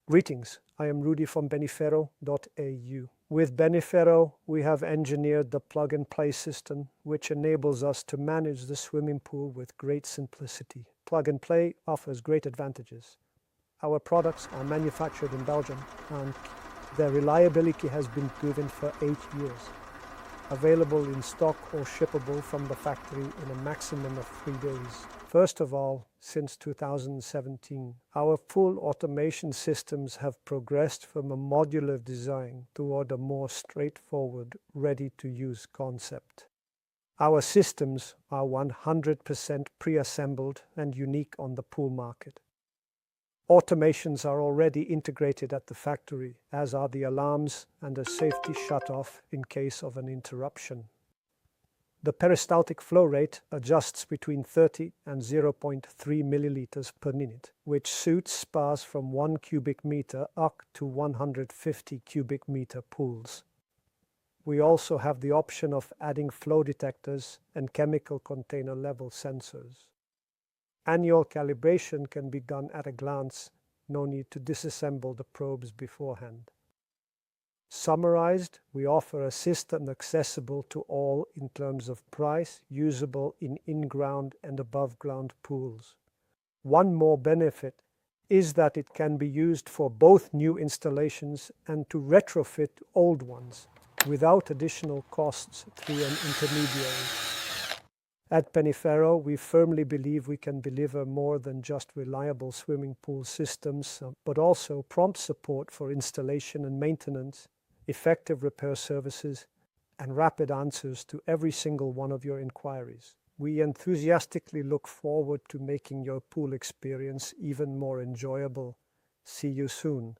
Greetings, I am Rudi from beniferro.eu. With Beniferro, we have engineered the plug-and-play system, which enables us to manage the swimming pool with great simplicity. Plug-and-play offers great advantages. Our products are manufactured in Belgium, and their reliability has been proven for 8 years. Available in stock or shippable from the factory in a maximum of 3 days. First of all, since 2017, our full automation systems have progressed from a modular design toward a more straightforward, ready-to-use concept. Our systems are 100% pre-assembled and unique on the pool market. Automations are already integrated at the factory, as are the alarms and a safety shutoff in case of an interruption. The peristaltic flow rate adjusts between 30 and 0.3 milliliters per minute, which suits spas from 1 cubic meter up to 150 cubic meter pools. We also have the option of adding flow detectors and chemical container level sensors. Annual calibration can be done at a glance, no need to disassemble the probes beforehand. Summarized, we offer a system accessible to all in terms of price, usable in in-ground and above-ground pools. One more benefit is that it can be used for both new installations and to retrofit old ones without additional costs through an intermediary. At Beniferro, we firmly believe we can deliver more than just reliable swimming pool systems, but also prompt support for installation and maintenance, effective repair services, and rapid answers to every single one of your inquiries. We enthusiastically look forward to making your pool experience even more enjoyable. See you soon.